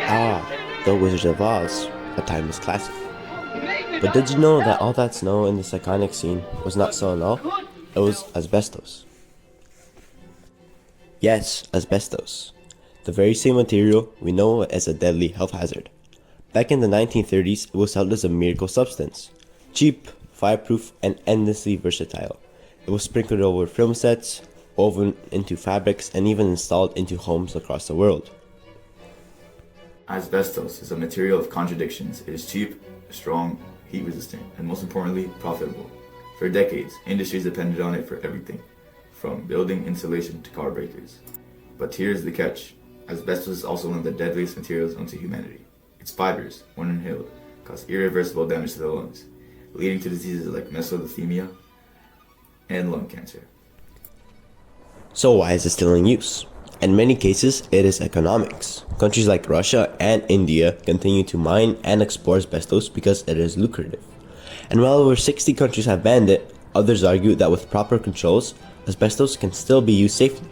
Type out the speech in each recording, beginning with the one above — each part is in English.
Ah, The Wizard of Oz, a timeless classic. But did you know that all that snow in this iconic scene was not snow at all? It was asbestos. Yes, asbestos. The very same material we know as a deadly health hazard. Back in the 1930s, it was held as a miracle substance. Cheap, fireproof, and endlessly versatile. It was sprinkled over film sets, woven into fabrics, and even installed into homes across the world. Asbestos is a material of contradictions. It is cheap, strong, heat resistant, and most importantly, profitable. For decades, industries depended on it for everything, from building insulation to car breakers. But here's the catch. Asbestos is also one of the deadliest materials known to humanity. Its fibers, when inhaled, cause irreversible damage to the lungs, leading to diseases like mesothelioma and lung cancer. So why is it still in use? In many cases, it is economics. Countries like Russia and India continue to mine and explore asbestos because it is lucrative. And while over 60 countries have banned it, others argue that with proper controls, asbestos can still be used safely.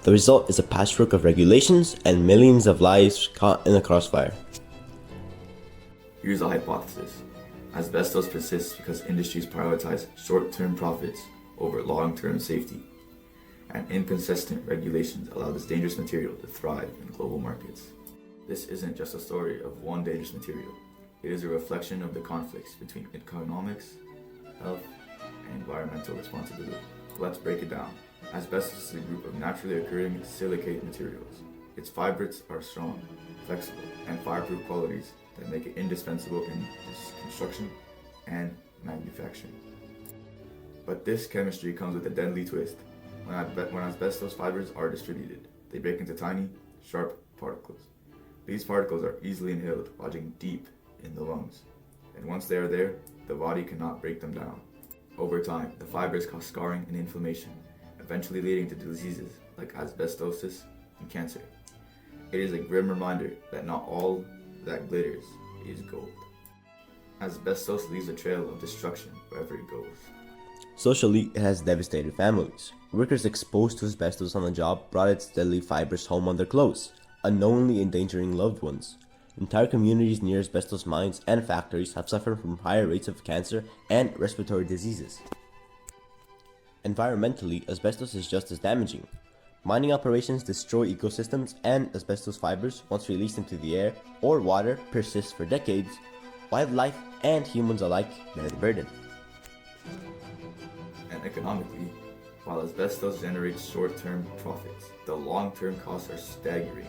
The result is a patchwork of regulations and millions of lives caught in the crossfire. Here's a hypothesis. Asbestos persists because industries prioritize short-term profits over long-term safety, and inconsistent regulations allow this dangerous material to thrive in global markets. This isn't just a story of one dangerous material. It is a reflection of the conflicts between economics, health, and environmental responsibility. Let's break it down. Asbestos is a group of naturally occurring silicate materials. Its fibers are strong, flexible, and fireproof qualities that make it indispensable in construction and manufacturing. But this chemistry comes with a deadly twist. When asbestos fibers are distributed, they break into tiny, sharp particles. These particles are easily inhaled, lodging deep in the lungs. And once they are there, the body cannot break them down. Over time, the fibers cause scarring and inflammation, eventually leading to diseases like asbestosis and cancer. It is a grim reminder that not all that glitters is gold. Asbestos leaves a trail of destruction wherever it goes. Socially, it has devastated families. Workers exposed to asbestos on the job brought its deadly fibers home on their clothes, unknowingly endangering loved ones. Entire communities near asbestos mines and factories have suffered from higher rates of cancer and respiratory diseases. Environmentally, asbestos is just as damaging. Mining operations destroy ecosystems, and asbestos fibers, once released into the air or water, persist for decades. Wildlife and humans alike bear the burden. And economically, while asbestos generates short-term profits, the long-term costs are staggering.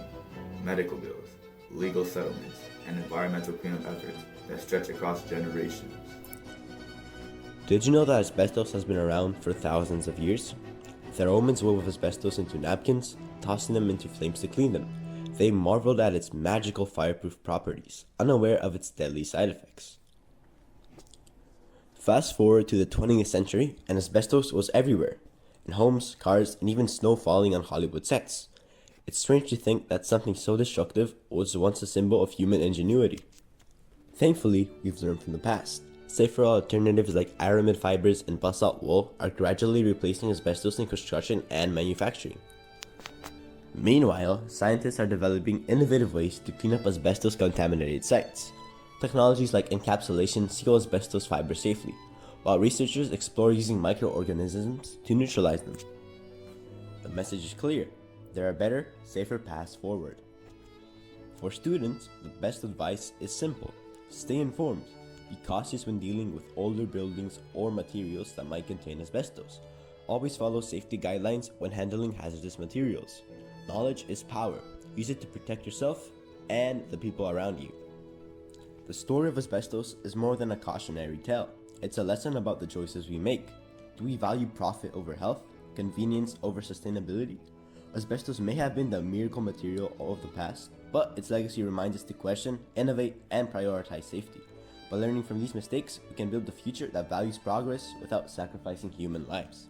Medical bills, legal settlements, and environmental cleanup efforts that stretch across generations. Did you know that asbestos has been around for thousands of years? The Romans wove asbestos into napkins, tossing them into flames to clean them. They marveled at its magical fireproof properties, unaware of its deadly side effects. Fast forward to the 20th century, and asbestos was everywhere, in homes, cars, and even snow falling on Hollywood sets. It's strange to think that something so destructive was once a symbol of human ingenuity. Thankfully, we've learned from the past. Safer alternatives like aramid fibers and basalt wool are gradually replacing asbestos in construction and manufacturing. Meanwhile, scientists are developing innovative ways to clean up asbestos-contaminated sites. Technologies like encapsulation seal asbestos fibers safely, while researchers explore using microorganisms to neutralize them. The message is clear. There are better, safer paths forward. For students, the best advice is simple. Stay informed. Be cautious when dealing with older buildings or materials that might contain asbestos. Always follow safety guidelines when handling hazardous materials. Knowledge is power. Use it to protect yourself and the people around you. The story of asbestos is more than a cautionary tale. It's a lesson about the choices we make. Do we value profit over health? Convenience over sustainability? Asbestos may have been the miracle material of the past, but its legacy reminds us to question, innovate, and prioritize safety. By learning from these mistakes, we can build a future that values progress without sacrificing human lives.